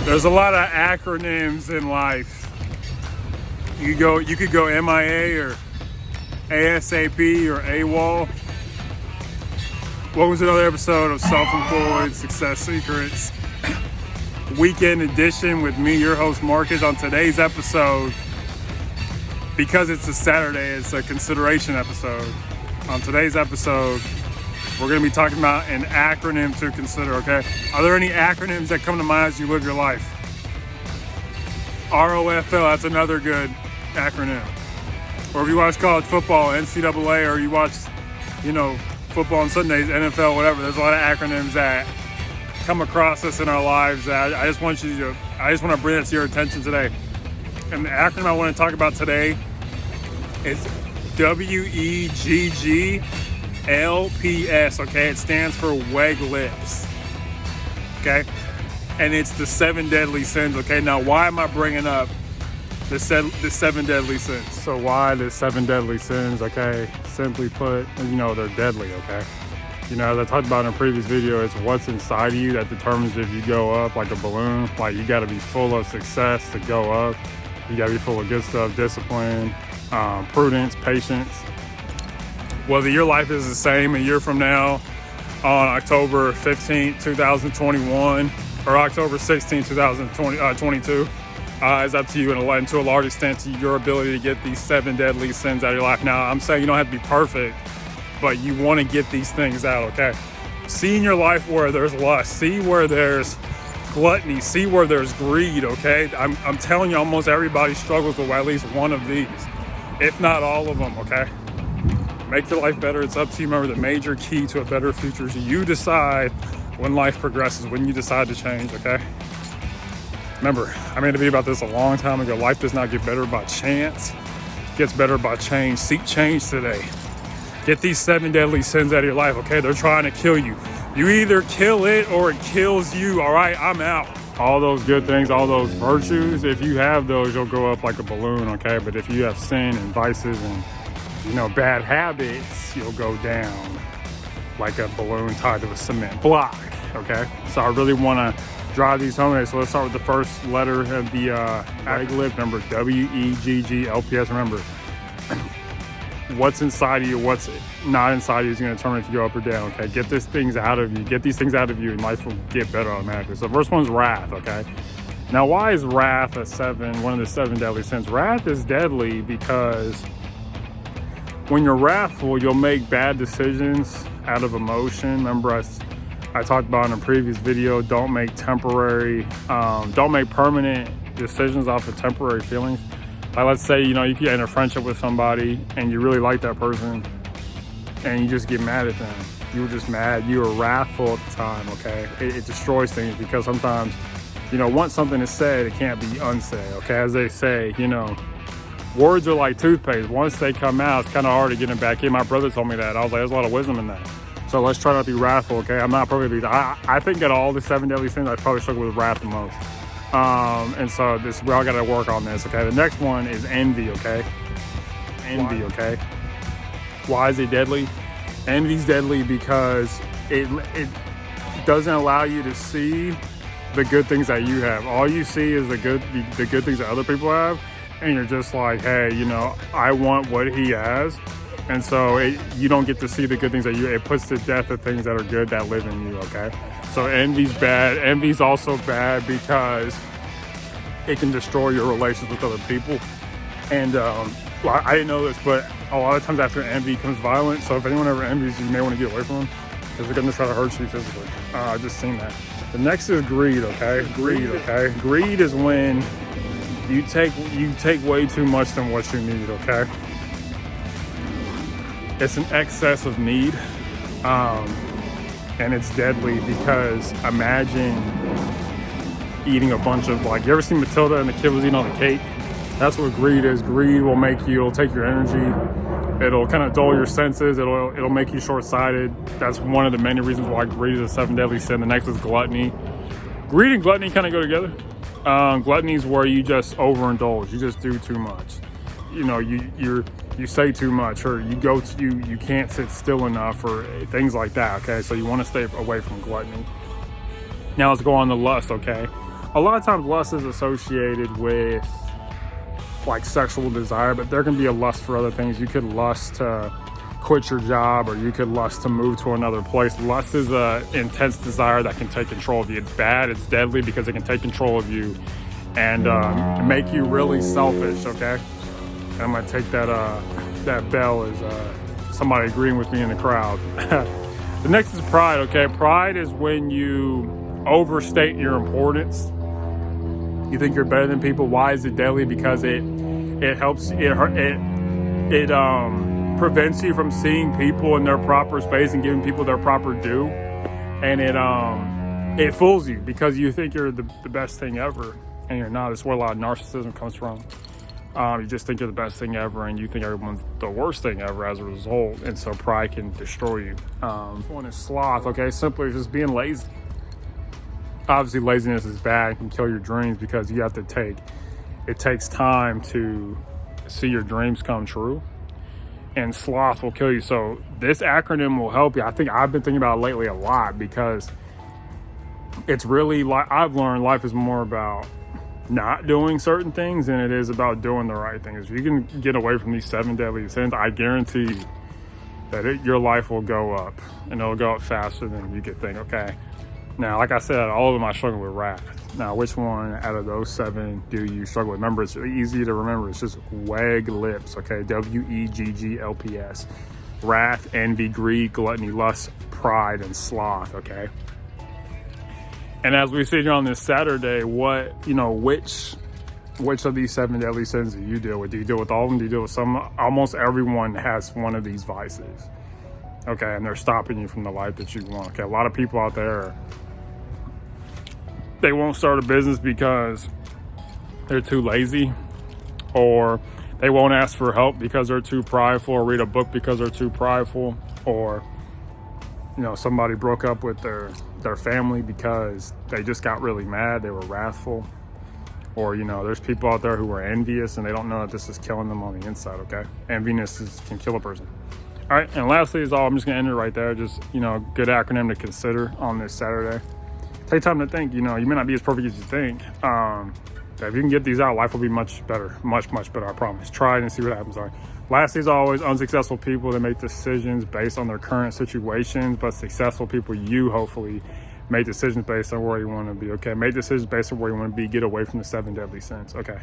There's a lot of acronyms in life. You could go MIA or ASAP or AWOL. What was another episode of Self-Employed Success Secrets? Weekend edition with me, your host Marcus. On today's episode, because it's a Saturday, it's a consideration episode. On today's episode, we're going to be talking about an acronym to consider, okay? Are there any acronyms that come to mind as you live your life? ROFL, that's another good acronym. Or if you watch college football, NCAA, or you watch, football on Sundays, NFL, whatever, there's a lot of acronyms that come across us in our lives that I just want to bring that to your attention today. And the acronym I want to talk about today is WEGGLPS, okay? It stands for WEGGLPS, okay? And it's the 7 deadly sins, okay? Now, why am I bringing up the 7 deadly sins? So why the 7 deadly sins, okay? Simply put, they're deadly, okay? As I talked about in a previous video, it's what's inside of you that determines if you go up like a balloon. Like, you got to be full of success to go up. You got to be full of good stuff, discipline, prudence, patience. Whether your life is the same a year from now on October 15th, 2021 or October 16th, 2022 is up to you, and to a large extent to your ability to get these 7 deadly sins out of your life. Now, I'm saying you don't have to be perfect, but you want to get these things out, okay? See in your life where there's lust. See where there's gluttony. See where there's greed, okay? I'm telling you, almost everybody struggles with at least one of these, if not all of them, okay? Make your life better. It's up to you. Remember, the major key to a better future is you decide when life progresses, when you decide to change, okay? Remember, I made a video about this a long time ago. Life does not get better by chance. It gets better by change. Seek change today. Get these 7 deadly sins out of your life, okay? They're trying to kill you. You either kill it or it kills you, all right? I'm out. All those good things, all those virtues, if you have those, you'll go up like a balloon, okay? But if you have sin and vices and bad habits, you'll go down like a balloon tied to a cement block, okay? So I really want to drive these home today. So let's start with the first letter of the WEGGLPS. Remember, WEGGLPS. Remember, what's inside of you, what's not inside of you is going to determine if you go up or down, okay? Get these things out of you. Get these things out of you, and life will get better automatically. So the first one's wrath, okay? Now, why is wrath one of the 7 deadly sins? Wrath is deadly because when you're wrathful, you'll make bad decisions out of emotion. Remember, I talked about in a previous video, don't make permanent decisions off of temporary feelings. Like, let's say, you get in a friendship with somebody and you really like that person and you just get mad at them. You were just mad. You were wrathful at the time, okay? It destroys things because sometimes, once something is said, it can't be unsaid, okay? As they say, words are like toothpaste. Once they come out, it's kind of hard to get them back in. My brother told me that. I was like, there's a lot of wisdom in that. So let's try not to be wrathful, okay? I'm not perfect. I think at all the 7 deadly sins, I probably struggle with wrath the most. And so we all got to work on this, okay? The next one is envy, okay? Envy, okay? Why is it deadly? Envy's deadly because it doesn't allow you to see the good things that you have. All you see is the good things that other people have, and you're just like, hey, I want what he has. And so you don't get to see the good things that it puts to death the things that are good that live in you, okay? So envy's bad. Envy's also bad because it can destroy your relations with other people. And I didn't know this, but a lot of times after envy comes violence. So if anyone ever envies you, you may want to get away from them because they're going to try to hurt you physically. I've just seen that. The next is greed, okay? Greed, okay? Greed is when you take way too much than what you need, okay? It's an excess of need, and it's deadly because imagine eating a bunch of, you ever seen Matilda and the kid was eating all the cake? That's what greed is. Greed will it'll take your energy. It'll kind of dull your senses. It'll make you short-sighted. That's one of the many reasons why greed is a 7 deadly sin. The next is gluttony. Greed and gluttony kind of go together. Gluttony is where you just overindulge. You just do too much. You say too much, or you can't sit still enough, or things like that, okay? So you want to stay away from gluttony. Now let's go on to lust, okay? a lot of times lust is associated with like sexual desire, but there can be a lust for other things. You could lust to quit your job, or you could lust to move to another place. Lust is a intense desire that can take control of you. It's bad, it's deadly, because it can take control of you and make you really selfish, okay? And I'm gonna take that bell as somebody agreeing with me in the crowd. The next is pride, okay? Pride is when you overstate your importance. You think you're better than people. Why is it deadly? Because it helps, it prevents you from seeing people in their proper space and giving people their proper due. And it fools you because you think you're the best thing ever, and you're not. It's where a lot of narcissism comes from. You just think you're the best thing ever, and you think everyone's the worst thing ever as a result. And so pride can destroy you. This one is sloth, okay? Simply just being lazy. Obviously laziness is bad, it can kill your dreams, because you have to it takes time to see your dreams come true. And sloth will kill you. So this acronym will help you. I think I've been thinking about it lately a lot, because it's really like, I've learned life is more about not doing certain things than it is about doing the right things. If you can get away from these 7 deadly sins, I guarantee you that your life will go up, and it'll go up faster than you could think, okay? Now, like I said, all of them I struggle with wrath. Now, which one out of those 7 do you struggle with? Remember, it's easy to remember. It's just WEGGLPS, okay? WEGGLPS. Wrath, envy, greed, gluttony, lust, pride, and sloth, okay? And as we sit here on this Saturday, which of these 7 deadly sins do you deal with? Do you deal with all of them? Do you deal with some? Almost everyone has one of these vices, okay? And they're stopping you from the life that you want, okay? A lot of people out there, they won't start a business because they're too lazy, or they won't ask for help because they're too prideful, or read a book because they're too prideful, or somebody broke up with their family because they just got really mad, they were wrathful, or there's people out there who are envious and they don't know that this is killing them on the inside, okay? Enviousness can kill a person. All right, and lastly is all, I'm just gonna end it right there. Just, good acronym to consider on this Saturday. Take time to think. You may not be as perfect as you think. If you can get these out, life will be much better, much better, I promise. Try it and see what happens. All right. Lastly is always, unsuccessful people that make decisions based on their current situations, but successful people, you hopefully make decisions based on where you want to be, okay? Make decisions based on where you want to be. Get away from the 7 deadly sins, okay?